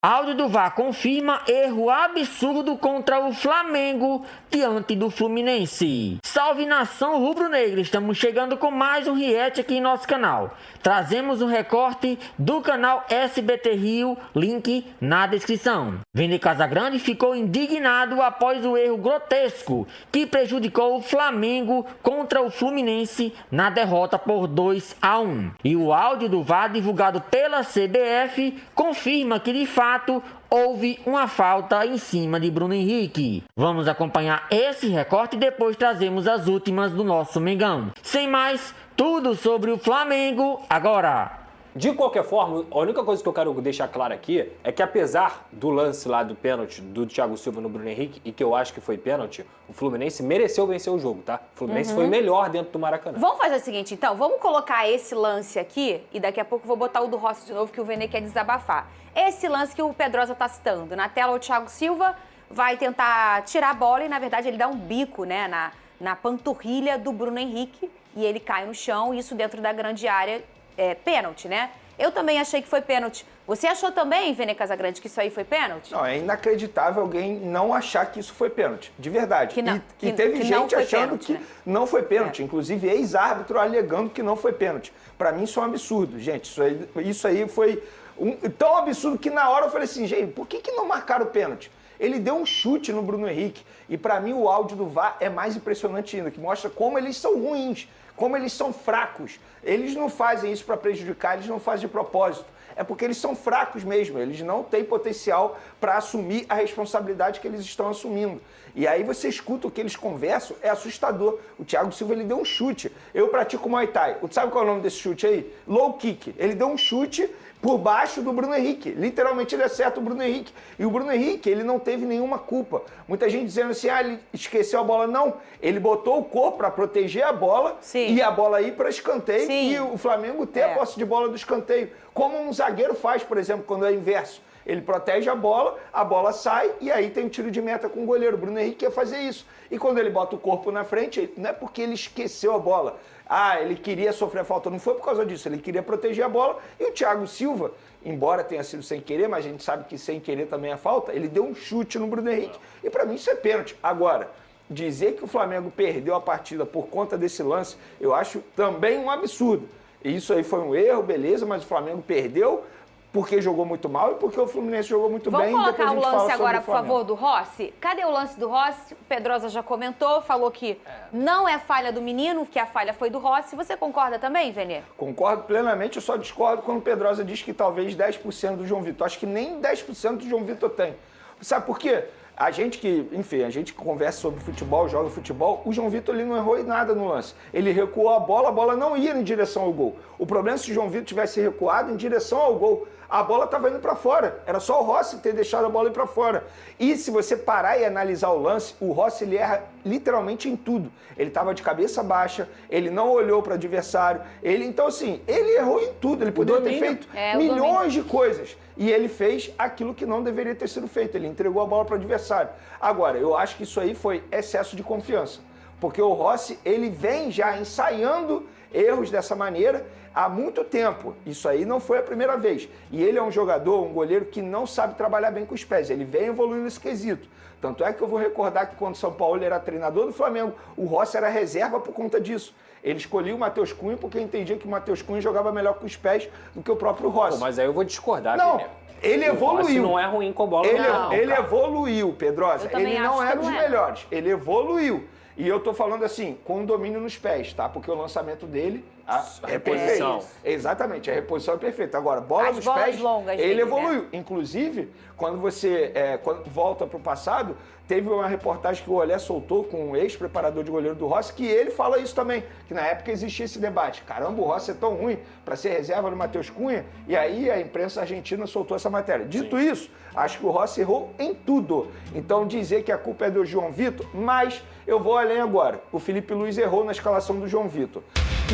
Áudio do VAR confirma erro absurdo contra o Flamengo diante do Fluminense. Salve nação rubro-negra, estamos chegando com mais um react aqui em nosso canal. Trazemos um recorte do canal SBT Rio, link na descrição. Vene Casagrande ficou indignado após o erro grotesco que prejudicou o Flamengo contra o Fluminense na derrota por 2-1. E o áudio do VAR divulgado pela CBF confirma que de fato houve uma falta em cima de Bruno Henrique. Vamos acompanhar esse recorte e depois trazemos as últimas do nosso Mengão. Sem mais, tudo sobre o Flamengo agora. De qualquer forma, a única coisa que eu quero deixar claro aqui é que apesar do lance lá do pênalti do Thiago Silva no Bruno Henrique, e que eu acho que foi pênalti, o Fluminense mereceu vencer o jogo, tá? O Fluminense foi melhor dentro do Maracanã. Vamos fazer o seguinte, então, vamos colocar esse lance aqui e daqui a pouco eu vou botar o do Rossi de novo, que o Vene quer desabafar. Esse lance que o Pedrosa tá citando, na tela o Thiago Silva vai tentar tirar a bola e, na verdade, ele dá um bico, né, na panturrilha do Bruno Henrique e ele cai no chão, isso dentro da grande área, pênalti, né? Eu também achei que foi pênalti. Você achou também, Vene Casagrande, que isso aí foi pênalti? Não, é inacreditável alguém não achar que isso foi pênalti, de verdade. E teve gente achando pênalti, que né? não foi pênalti, inclusive ex-árbitro alegando que não foi pênalti. Pra mim isso é um absurdo, gente. Isso aí foi tão absurdo que na hora eu falei assim, gente, por que não marcaram o pênalti? Ele deu um chute no Bruno Henrique e pra mim o áudio do VAR é mais impressionante ainda, que mostra como eles são ruins, como eles são fracos. Eles não fazem isso para prejudicar, eles não fazem de propósito. É porque eles são fracos mesmo, eles não têm potencial para assumir a responsabilidade que eles estão assumindo. E aí você escuta o que eles conversam, é assustador. O Thiago Silva, ele deu um chute. Eu pratico Muay Thai. Sabe qual é o nome desse chute aí? Low kick. Ele deu um chute por baixo do Bruno Henrique. Literalmente ele acerta o Bruno Henrique. E o Bruno Henrique, ele não teve nenhuma culpa. Muita gente dizendo assim, ele esqueceu a bola. Não, ele botou o corpo para proteger a bola. Sim. E a bola ir para escanteio. Sim. E o Flamengo ter a posse de bola do escanteio. Como um zagueiro faz, por exemplo, quando é inverso. Ele protege a bola sai e aí tem um tiro de meta com o goleiro. O Bruno Henrique quer fazer isso. E quando ele bota o corpo na frente, não é porque ele esqueceu a bola. Ele queria sofrer a falta. Não foi por causa disso. Ele queria proteger a bola. E o Thiago Silva, embora tenha sido sem querer, mas a gente sabe que sem querer também é falta, ele deu um chute no Bruno Henrique. E pra mim isso é pênalti. Agora, dizer que o Flamengo perdeu a partida por conta desse lance, eu acho também um absurdo. E isso aí foi um erro, beleza, mas o Flamengo perdeu porque jogou muito mal e porque o Fluminense jogou muito bem. Vamos colocar o lance agora, por favor, do Rossi? Cadê o lance do Rossi? O Pedrosa já comentou, falou que não é falha do menino, que a falha foi do Rossi. Você concorda também, Vene? Concordo plenamente, eu só discordo quando o Pedrosa diz que talvez 10% do João Vitor. Acho que nem 10% do João Vitor tem. Sabe por quê? A gente que conversa sobre futebol, joga futebol, o João Vitor ele não errou em nada no lance. Ele recuou a bola não ia em direção ao gol. O problema é se o João Vitor tivesse recuado em direção ao gol. A bola estava indo para fora. Era só o Rossi ter deixado a bola ir para fora. E se você parar e analisar o lance, o Rossi ele erra literalmente em tudo. Ele estava de cabeça baixa, ele não olhou para o adversário. Então assim, ele errou em tudo. Ele poderia ter feito milhões de coisas. E ele fez aquilo que não deveria ter sido feito. Ele entregou a bola para o adversário. Agora, eu acho que isso aí foi excesso de confiança. Porque o Rossi, ele vem já ensaiando erros dessa maneira há muito tempo. Isso aí não foi a primeira vez. E ele é um jogador, um goleiro que não sabe trabalhar bem com os pés. Ele vem evoluindo nesse quesito. Tanto é que eu vou recordar que quando o São Paulo era treinador do Flamengo, o Rossi era reserva por conta disso. Ele escolhia o Matheus Cunha porque entendia que o Matheus Cunha jogava melhor com os pés do que o próprio Rossi. Pô, mas aí eu vou discordar, não. Vene. Ele evoluiu. O Rossi não é ruim com bola, ele evoluiu, Pedrosa. Ele não é dos melhores. Ele evoluiu. E eu tô falando assim, com domínio nos pés, tá? Porque o lançamento dele é perfeito. Exatamente, a reposição é perfeita. Agora, bola nos pés, longas ele dele, evoluiu. Né? Inclusive, quando você quando volta pro passado, teve uma reportagem que o Olé soltou com um ex-preparador de goleiro do Rossi, que ele fala isso também, que na época existia esse debate. Caramba, o Rossi é tão ruim para ser reserva do Matheus Cunha, e aí a imprensa argentina soltou essa matéria. Dito isso, acho que o Rossi errou em tudo. Então dizer que a culpa é do João Vitor, mas eu vou além agora. O Felipe Luiz errou na escalação do João Vitor.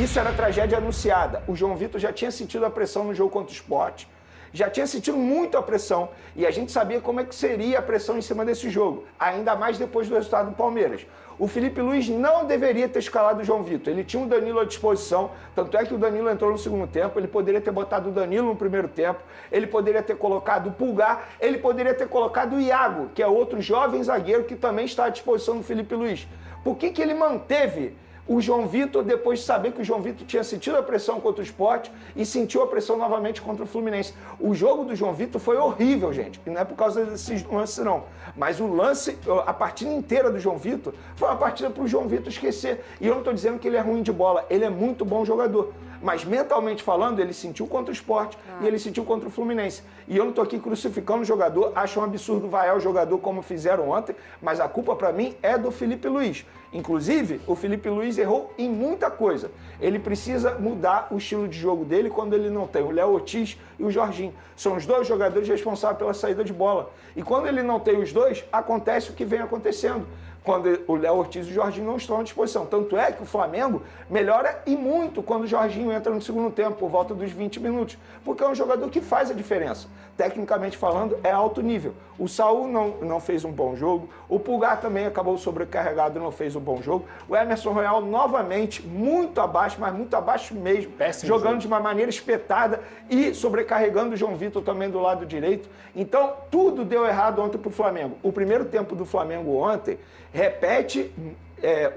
Isso era tragédia anunciada. O João Vitor já tinha sentido a pressão no jogo contra o Sport. já tinha sentido muito a pressão e a gente sabia como é que seria a pressão em cima desse jogo, ainda mais depois do resultado do Palmeiras. O Felipe Luiz não deveria ter escalado o João Vitor. Ele tinha o Danilo à disposição, tanto é que o Danilo entrou no segundo tempo, ele poderia ter botado o Danilo no primeiro tempo, ele poderia ter colocado o Pulgar, ele poderia ter colocado o Iago, que é outro jovem zagueiro que também está à disposição do Felipe Luiz. Por que ele manteve o João Vitor depois de saber que o João Vitor tinha sentido a pressão contra o Sport e sentiu a pressão novamente contra o Fluminense? O jogo do João Vitor foi horrível, gente. E não é por causa desse lance, não. Mas o lance, a partida inteira do João Vitor, foi uma partida para o João Vitor esquecer. E eu não estou dizendo que ele é ruim de bola. Ele é muito bom jogador. Mas mentalmente falando, ele sentiu contra o Sport e ele sentiu contra o Fluminense. E eu não estou aqui crucificando o jogador, acho um absurdo vaiar o jogador como fizeram ontem, mas a culpa para mim é do Felipe Luiz. Inclusive, o Felipe Luiz errou em muita coisa. Ele precisa mudar o estilo de jogo dele quando ele não tem o Léo Ortiz e o Jorginho. São os dois jogadores responsáveis pela saída de bola. E quando ele não tem os dois, acontece o que vem acontecendo. Quando o Léo Ortiz e o Jorginho não estão à disposição. Tanto é que o Flamengo melhora e muito quando o Jorginho entra no segundo tempo, por volta dos 20 minutos. Porque é um jogador que faz a diferença. Tecnicamente falando, é alto nível. O Saul não fez um bom jogo. O Pulgar também acabou sobrecarregado e não fez um bom jogo. O Emerson Royal, novamente, muito abaixo, mas muito abaixo mesmo. Péssimo jogando jogo. de uma maneira espetada e sobrecarregando o João Vitor também do lado direito. Então, tudo deu errado ontem para o Flamengo. O primeiro tempo do Flamengo ontem repete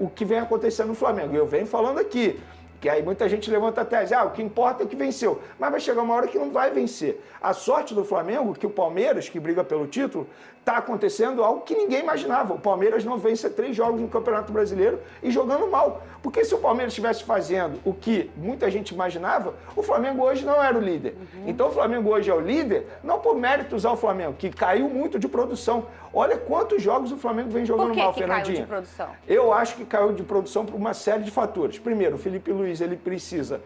o que vem acontecendo no Flamengo. Eu venho falando aqui, que aí muita gente levanta a tese, o que importa é que venceu. Mas vai chegar uma hora que não vai vencer. A sorte do Flamengo, que o Palmeiras, que briga pelo título, está acontecendo algo que ninguém imaginava. O Palmeiras não vence 3 jogos no Campeonato Brasileiro e jogando mal. Porque se o Palmeiras estivesse fazendo o que muita gente imaginava, o Flamengo hoje não era o líder. Então o Flamengo hoje é o líder, não por méritos ao Flamengo, que caiu muito de produção. Olha quantos jogos o Flamengo vem jogando mal, Fernandinha. Caiu de produção? Eu acho que caiu de produção por uma série de fatores. Primeiro, o Felipe Luiz ele precisa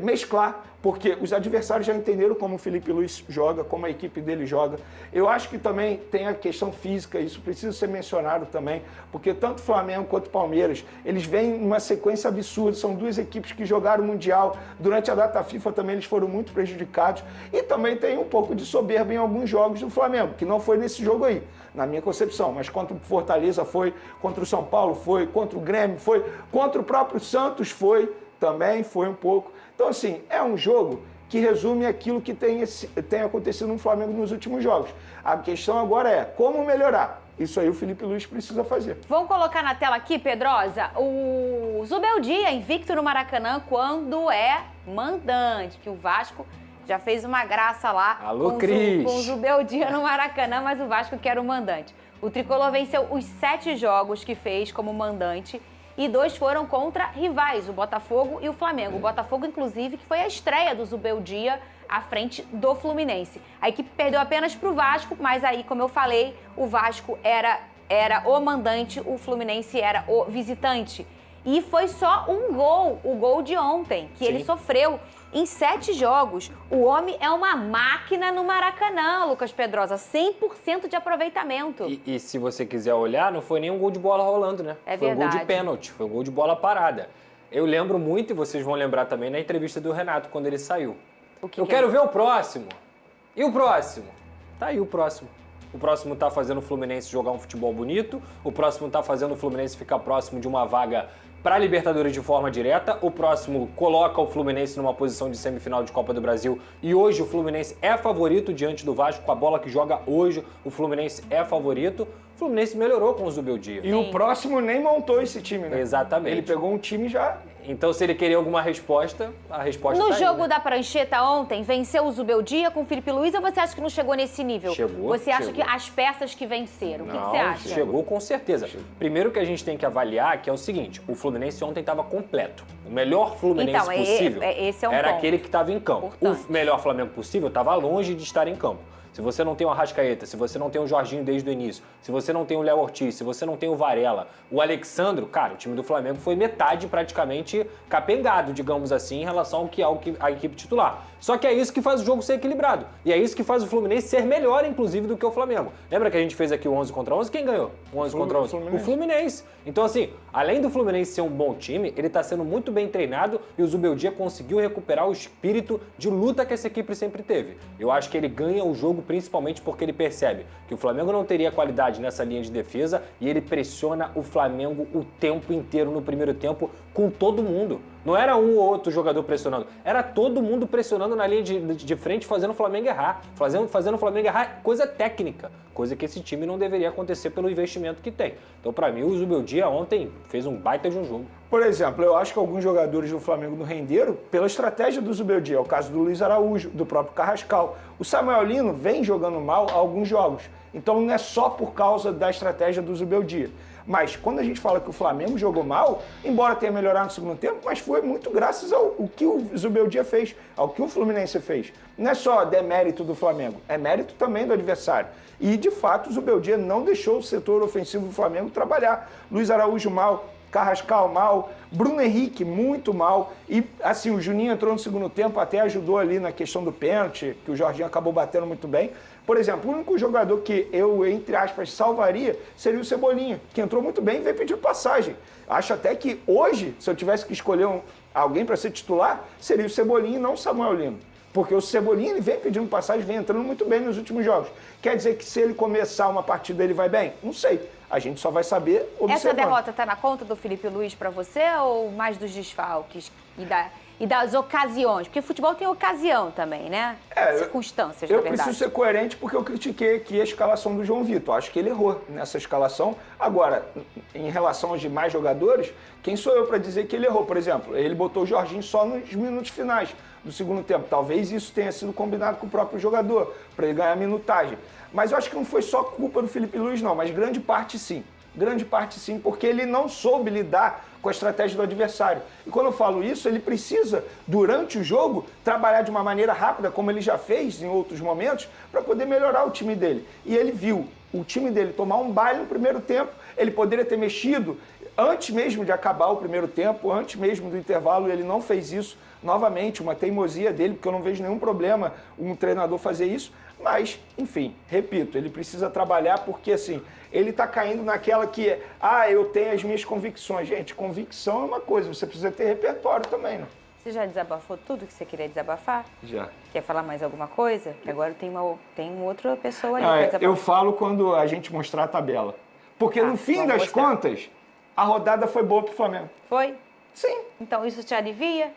mesclar, porque os adversários já entenderam como o Felipe Luiz joga, como a equipe dele joga. Eu acho que também tem a questão física, isso precisa ser mencionado também, porque tanto o Flamengo quanto o Palmeiras, eles vêm numa sequência absurda, são duas equipes que jogaram o Mundial, durante a data FIFA também eles foram muito prejudicados, e também tem um pouco de soberba em alguns jogos do Flamengo, que não foi nesse jogo aí, na minha concepção, mas contra o Fortaleza foi, contra o São Paulo foi, contra o Grêmio foi, contra o próprio Santos também foi um pouco. Então, assim, é um jogo que resume aquilo que tem acontecido no Flamengo nos últimos jogos. A questão agora é como melhorar. Isso aí o Felipe Luiz precisa fazer. Vamos colocar na tela aqui, Pedrosa, o Zubeldia invicto no Maracanã quando é mandante, que o Vasco já fez uma graça lá. Alô, com Cris! Com o Zubeldia no Maracanã, mas o Vasco quer o mandante. O Tricolor venceu os 7 jogos que fez como mandante e 2 foram contra rivais, o Botafogo e o Flamengo. O Botafogo, inclusive, que foi a estreia do Zubeldia à frente do Fluminense. A equipe perdeu apenas para o Vasco, mas aí, como eu falei, o Vasco era o mandante, o Fluminense era o visitante. E foi só um gol, o gol de ontem, que ele sofreu em 7 jogos. O homem é uma máquina no Maracanã, Lucas Pedrosa, 100% de aproveitamento. E se você quiser olhar, não foi nem um gol de bola rolando, né? É foi verdade. um gol de pênalti, foi um gol de bola parada. Eu lembro muito, e vocês vão lembrar também, na entrevista do Renato, quando ele saiu. Eu quero ver o próximo. E o próximo? Tá aí o próximo. O próximo tá fazendo o Fluminense jogar um futebol bonito. O próximo tá fazendo o Fluminense ficar próximo de uma vaga para a Libertadores de forma direta. O próximo coloca o Fluminense numa posição de semifinal de Copa do Brasil. E hoje o Fluminense é favorito diante do Vasco. Com a bola que joga hoje, o Fluminense é favorito. O Fluminense melhorou com o Zubeldia. E o próximo nem montou esse time, né? Exatamente. Ele pegou um time já... Então, se ele queria alguma resposta, a resposta No tá aí, jogo né? da prancheta ontem, venceu o Zubeldia com o Felipe Luiz ou você acha que não chegou nesse nível? Chegou, Você acha chegou. que as peças que venceram? O que Não, você acha? chegou com certeza. Primeiro que a gente tem que avaliar que é o seguinte, o Fluminense ontem estava completo. O melhor Fluminense Então, possível esse é um era ponto aquele que estava em campo. importante. O melhor Flamengo possível estava longe de estar em campo. se você não tem o Arrascaeta, se você não tem o Jorginho desde o início, se você não tem o Léo Ortiz, se você não tem o Varela, o Alexandro, cara, o time do Flamengo foi metade praticamente capengado, digamos assim, em relação ao que é a equipe titular. Só que é isso que faz o jogo ser equilibrado. E é isso que faz o Fluminense ser melhor, inclusive, do que o Flamengo. Lembra que a gente fez aqui o 11 contra 11? Quem ganhou? O 11 contra 11? O Fluminense. Então, assim, além do Fluminense ser um bom time, ele tá sendo muito bem treinado e o Zubeldia conseguiu recuperar o espírito de luta que essa equipe sempre teve. Eu acho que ele ganha o jogo principalmente porque ele percebe que o Flamengo não teria qualidade nessa linha de defesa e ele pressiona o Flamengo o tempo inteiro no primeiro tempo com todo mundo. Não era um ou outro jogador pressionando, era todo mundo pressionando na linha de frente, fazendo o Flamengo errar. Fazendo o Flamengo errar coisa técnica, coisa que esse time não deveria acontecer pelo investimento que tem. Então, para mim, o Zubeldia ontem fez um baita de um jogo. Por exemplo, eu acho que alguns jogadores do Flamengo não renderam pela estratégia do Zubeldia. É o caso do Luiz Araújo, do próprio Carrascal. O Samuel Lino vem jogando mal há alguns jogos. Então, não é só por causa da estratégia do Zubeldia. Mas quando a gente fala que o Flamengo jogou mal, embora tenha melhorado no segundo tempo, mas foi muito graças ao que o Zubeldia fez, ao que o Fluminense fez. Não é só demérito do Flamengo, é mérito também do adversário. E, de fato, o Zubeldia não deixou o setor ofensivo do Flamengo trabalhar. Luiz Araújo mal, Carrascal mal, Bruno Henrique muito mal. E, assim, o Juninho entrou no segundo tempo, até ajudou ali na questão do pênalti, que o Jorginho acabou batendo muito bem. Por exemplo, o único jogador que eu, entre aspas, salvaria seria o Cebolinha, que entrou muito bem e veio pedir passagem. Acho até que hoje, se eu tivesse que escolher alguém para ser titular, seria o Cebolinha e não o Samuel Lino. Porque o Cebolinha ele vem pedindo passagem, vem entrando muito bem nos últimos jogos. Quer dizer que se ele começar uma partida ele vai bem? Não sei. A gente só vai saber observando. Essa derrota está na conta do Felipe Luiz para você ou mais dos desfalques e das ocasiões? Porque futebol tem ocasião também, né? Circunstâncias, na verdade. Eu preciso ser coerente porque eu critiquei aqui a escalação do João Vitor. Acho que ele errou nessa escalação. Agora, em relação aos demais jogadores, quem sou eu para dizer que ele errou? Por exemplo, ele botou o Jorginho só nos minutos finais do segundo tempo. Talvez isso tenha sido combinado com o próprio jogador, para ele ganhar minutagem. Mas eu acho que não foi só culpa do Felipe Luiz, não, mas grande parte sim. Grande parte sim, porque ele não soube lidar com a estratégia do adversário. E quando eu falo isso, ele precisa, durante o jogo, trabalhar de uma maneira rápida, como ele já fez em outros momentos, para poder melhorar o time dele. E ele viu o time dele tomar um baile no primeiro tempo, ele poderia ter mexido antes mesmo de acabar o primeiro tempo, antes mesmo do intervalo, ele não fez isso. Novamente, uma teimosia dele, porque eu não vejo nenhum problema um treinador fazer isso. Mas, enfim, repito, ele precisa trabalhar porque, assim, ele está caindo naquela que eu tenho as minhas convicções. Gente, convicção é uma coisa, você precisa ter repertório também, né? Você já desabafou tudo que você queria desabafar? Já. Quer falar mais alguma coisa? Que agora tem outra pessoa ali para desabafar. Eu falo quando a gente mostrar a tabela. Porque no fim das contas, a rodada foi boa pro Flamengo. Foi? Sim. Então isso te alivia?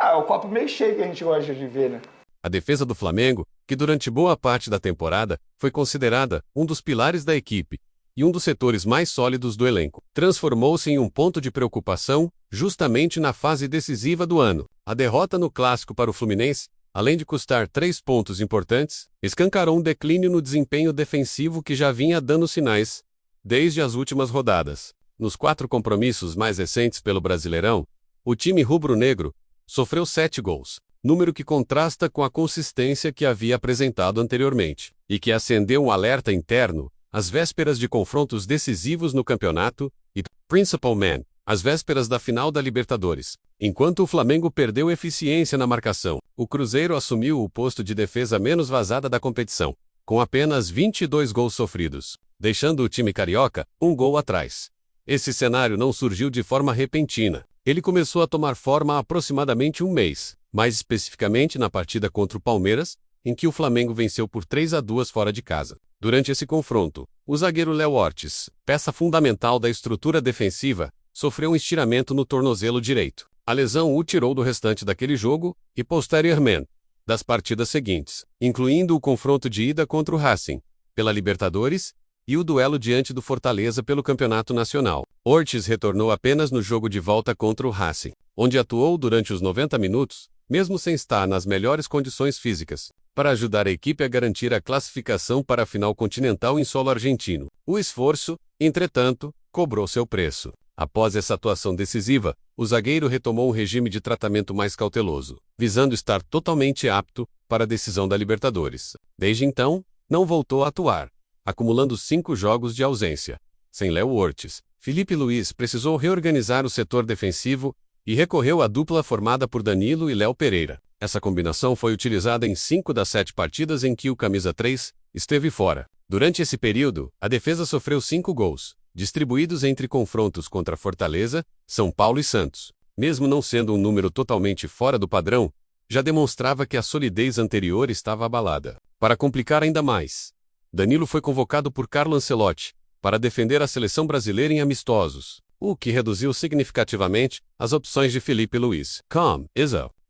É o copo meio cheio que a gente gosta de ver, né? A defesa do Flamengo, que durante boa parte da temporada foi considerada um dos pilares da equipe e um dos setores mais sólidos do elenco, transformou-se em um ponto de preocupação justamente na fase decisiva do ano. A derrota no Clássico para o Fluminense, além de custar 3 pontos importantes, escancarou um declínio no desempenho defensivo que já vinha dando sinais desde as últimas rodadas. Nos 4 compromissos mais recentes pelo Brasileirão, o time rubro-negro sofreu 7 gols, número que contrasta com a consistência que havia apresentado anteriormente, e que acendeu um alerta interno às vésperas de confrontos decisivos no campeonato e, Principal Man, às vésperas da final da Libertadores. Enquanto o Flamengo perdeu eficiência na marcação, o Cruzeiro assumiu o posto de defesa menos vazada da competição, com apenas 22 gols sofridos, deixando o time carioca 1 gol atrás. Esse cenário não surgiu de forma repentina. Ele começou a tomar forma há aproximadamente um mês, mais especificamente na partida contra o Palmeiras, em que o Flamengo venceu por 3-2 fora de casa. Durante esse confronto, o zagueiro Léo Ortiz, peça fundamental da estrutura defensiva, sofreu um estiramento no tornozelo direito. A lesão o tirou do restante daquele jogo e, posteriormente, das partidas seguintes, incluindo o confronto de ida contra o Racing, pela Libertadores, e o duelo diante do Fortaleza pelo Campeonato Nacional. Ortiz retornou apenas no jogo de volta contra o Racing, onde atuou durante os 90 minutos, mesmo sem estar nas melhores condições físicas, para ajudar a equipe a garantir a classificação para a final continental em solo argentino. O esforço, entretanto, cobrou seu preço. Após essa atuação decisiva, o zagueiro retomou um regime de tratamento mais cauteloso, visando estar totalmente apto para a decisão da Libertadores. Desde então, não voltou a atuar, acumulando 5 jogos de ausência. Sem Léo Ortiz, Felipe Luiz precisou reorganizar o setor defensivo e recorreu à dupla formada por Danilo e Léo Pereira. Essa combinação foi utilizada em 5 das 7 partidas em que o camisa 3 esteve fora. Durante esse período, a defesa sofreu 5 gols, distribuídos entre confrontos contra Fortaleza, São Paulo e Santos. Mesmo não sendo um número totalmente fora do padrão, já demonstrava que a solidez anterior estava abalada. Para complicar ainda mais, Danilo foi convocado por Carlo Ancelotti para defender a seleção brasileira em amistosos, o que reduziu significativamente as opções de Felipe Luiz.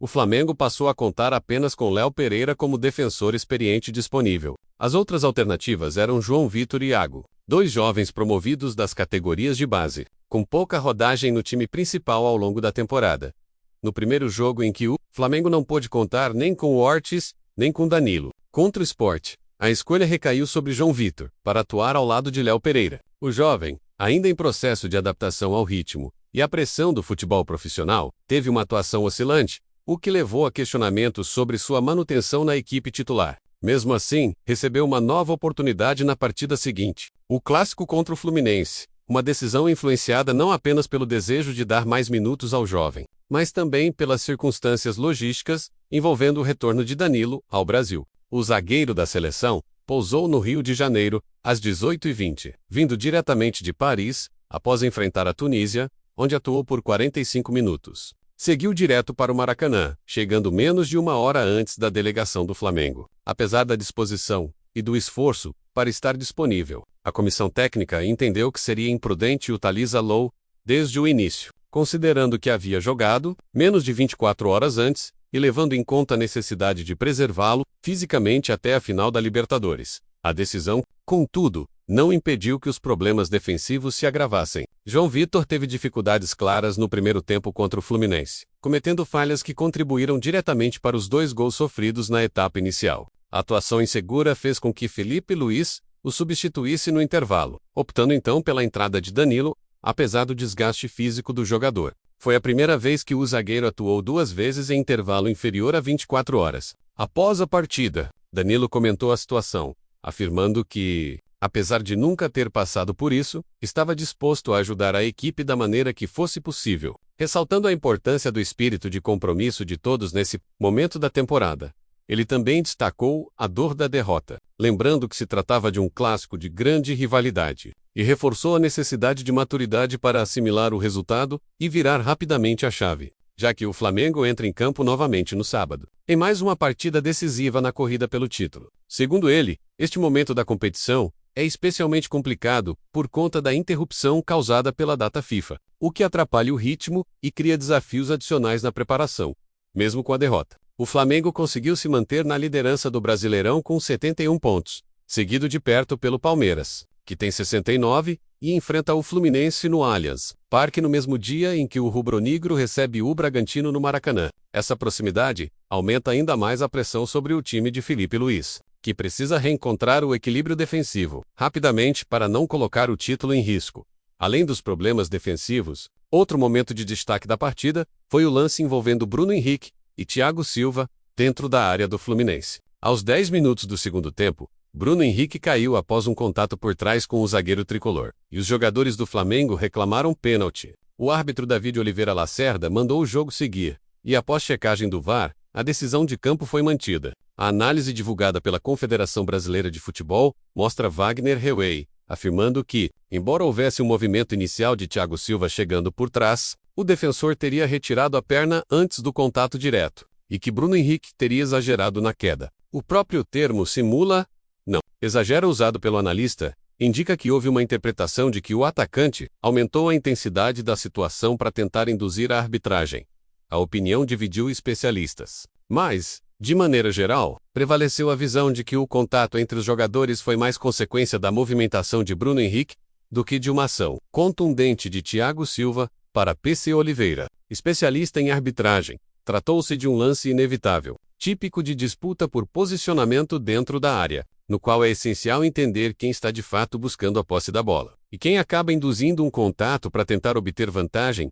O Flamengo passou a contar apenas com Léo Pereira como defensor experiente disponível. As outras alternativas eram João Vitor e Iago, 2 jovens promovidos das categorias de base, com pouca rodagem no time principal ao longo da temporada. No primeiro jogo em que o Flamengo não pôde contar nem com o Ortiz, nem com Danilo, contra o Sport, a escolha recaiu sobre João Vitor, para atuar ao lado de Léo Pereira. O jovem, ainda em processo de adaptação ao ritmo e à pressão do futebol profissional, teve uma atuação oscilante, o que levou a questionamentos sobre sua manutenção na equipe titular. Mesmo assim, recebeu uma nova oportunidade na partida seguinte, o clássico contra o Fluminense, uma decisão influenciada não apenas pelo desejo de dar mais minutos ao jovem, mas também pelas circunstâncias logísticas envolvendo o retorno de Danilo ao Brasil. O zagueiro da seleção pousou no Rio de Janeiro às 18h20, vindo diretamente de Paris, após enfrentar a Tunísia, onde atuou por 45 minutos. Seguiu direto para o Maracanã, chegando menos de 1 hora antes da delegação do Flamengo. Apesar da disposição e do esforço para estar disponível, a comissão técnica entendeu que seria imprudente utilizá-lo desde o início, considerando que havia jogado menos de 24 horas antes e levando em conta a necessidade de preservá-lo fisicamente até a final da Libertadores. A decisão, contudo, não impediu que os problemas defensivos se agravassem. João Vitor teve dificuldades claras no primeiro tempo contra o Fluminense, cometendo falhas que contribuíram diretamente para os 2 gols sofridos na etapa inicial. A atuação insegura fez com que Felipe Luiz o substituísse no intervalo, optando então pela entrada de Danilo, apesar do desgaste físico do jogador. Foi a primeira vez que o zagueiro atuou 2 vezes em intervalo inferior a 24 horas. Após a partida, Danilo comentou a situação, afirmando que, apesar de nunca ter passado por isso, estava disposto a ajudar a equipe da maneira que fosse possível, ressaltando a importância do espírito de compromisso de todos nesse momento da temporada. Ele também destacou a dor da derrota, lembrando que se tratava de um clássico de grande rivalidade, e reforçou a necessidade de maturidade para assimilar o resultado e virar rapidamente a chave, já que o Flamengo entra em campo novamente no sábado, em mais uma partida decisiva na corrida pelo título. Segundo ele, este momento da competição é especialmente complicado por conta da interrupção causada pela data FIFA, o que atrapalha o ritmo e cria desafios adicionais na preparação, mesmo com a derrota. O Flamengo conseguiu se manter na liderança do Brasileirão com 71 pontos, seguido de perto pelo Palmeiras, que tem 69, e enfrenta o Fluminense no Allianz Parque no mesmo dia em que o rubro-negro recebe o Bragantino no Maracanã. Essa proximidade aumenta ainda mais a pressão sobre o time de Felipe Luiz, que precisa reencontrar o equilíbrio defensivo rapidamente para não colocar o título em risco. Além dos problemas defensivos, outro momento de destaque da partida foi o lance envolvendo Bruno Henrique e Thiago Silva dentro da área do Fluminense. Aos 10 minutos do segundo tempo, Bruno Henrique caiu após um contato por trás com o zagueiro tricolor, e os jogadores do Flamengo reclamaram pênalti. O árbitro David Oliveira Lacerda mandou o jogo seguir, e após checagem do VAR, a decisão de campo foi mantida. A análise divulgada pela Confederação Brasileira de Futebol mostra Wagner Rewey afirmando que, embora houvesse um movimento inicial de Thiago Silva chegando por trás, o defensor teria retirado a perna antes do contato direto, e que Bruno Henrique teria exagerado na queda. O próprio termo simula, não, exagera usado pelo analista, indica que houve uma interpretação de que o atacante aumentou a intensidade da situação para tentar induzir a arbitragem. A opinião dividiu especialistas. Mas, de maneira geral, prevaleceu a visão de que o contato entre os jogadores foi mais consequência da movimentação de Bruno Henrique do que de uma ação contundente de Thiago Silva. Para PC Oliveira, especialista em arbitragem, tratou-se de um lance inevitável, típico de disputa por posicionamento dentro da área, no qual é essencial entender quem está de fato buscando a posse da bola, e quem acaba induzindo um contato para tentar obter vantagem,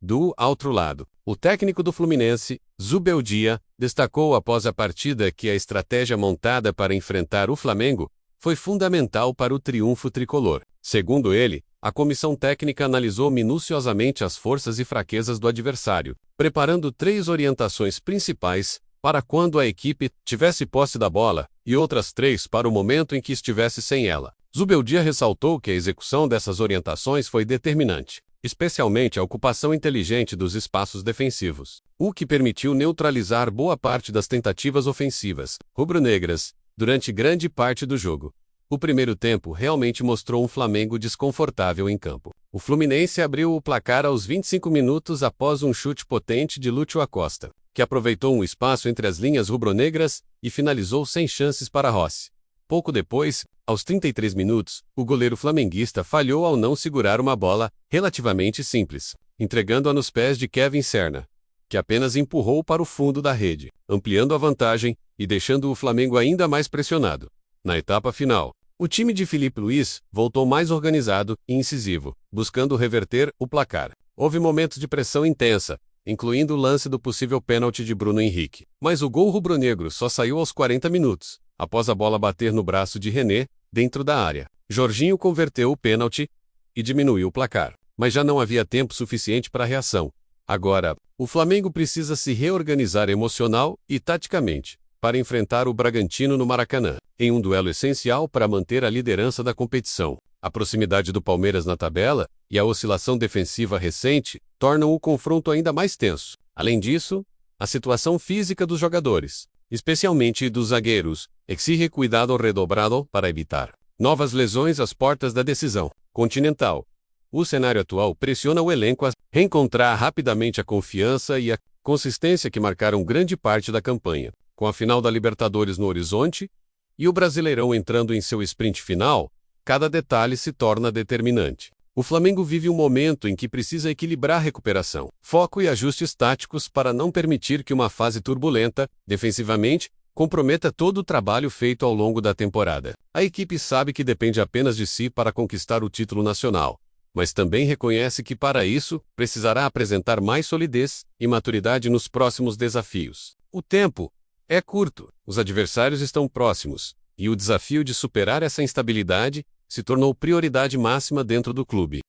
Do outro lado, o técnico do Fluminense, Zubeldia, destacou após a partida que a estratégia montada para enfrentar o Flamengo foi fundamental para o triunfo tricolor. Segundo ele, a comissão técnica analisou minuciosamente as forças e fraquezas do adversário, preparando 3 orientações principais para quando a equipe tivesse posse da bola e outras 3 para o momento em que estivesse sem ela. Zubeldia ressaltou que a execução dessas orientações foi determinante, especialmente a ocupação inteligente dos espaços defensivos, o que permitiu neutralizar boa parte das tentativas ofensivas rubro-negras durante grande parte do jogo. O primeiro tempo realmente mostrou um Flamengo desconfortável em campo. O Fluminense abriu o placar aos 25 minutos após um chute potente de Lúcio Acosta, que aproveitou um espaço entre as linhas rubro-negras e finalizou sem chances para Rossi. Pouco depois, aos 33 minutos, o goleiro flamenguista falhou ao não segurar uma bola relativamente simples, entregando-a nos pés de Kevin Serna, que apenas empurrou para o fundo da rede, ampliando a vantagem e deixando o Flamengo ainda mais pressionado. Na etapa final, o time de Filipe Luís voltou mais organizado e incisivo, buscando reverter o placar. Houve momentos de pressão intensa, incluindo o lance do possível pênalti de Bruno Henrique. Mas o gol rubro-negro só saiu aos 40 minutos, após a bola bater no braço de René, dentro da área. Jorginho converteu o pênalti e diminuiu o placar, mas já não havia tempo suficiente para a reação. Agora, o Flamengo precisa se reorganizar emocional e taticamente para enfrentar o Bragantino no Maracanã, em um duelo essencial para manter a liderança da competição. A proximidade do Palmeiras na tabela e a oscilação defensiva recente tornam o confronto ainda mais tenso. Além disso, a situação física dos jogadores, especialmente dos zagueiros, exige cuidado redobrado para evitar novas lesões às portas da decisão continental. O cenário atual pressiona o elenco a reencontrar rapidamente a confiança e a consistência que marcaram grande parte da campanha. Com a final da Libertadores no horizonte e o Brasileirão entrando em seu sprint final, cada detalhe se torna determinante. O Flamengo vive um momento em que precisa equilibrar recuperação, foco e ajustes táticos para não permitir que uma fase turbulenta, defensivamente, comprometa todo o trabalho feito ao longo da temporada. A equipe sabe que depende apenas de si para conquistar o título nacional, mas também reconhece que para isso precisará apresentar mais solidez e maturidade nos próximos desafios. O tempo é curto, os adversários estão próximos, e o desafio de superar essa instabilidade se tornou prioridade máxima dentro do clube.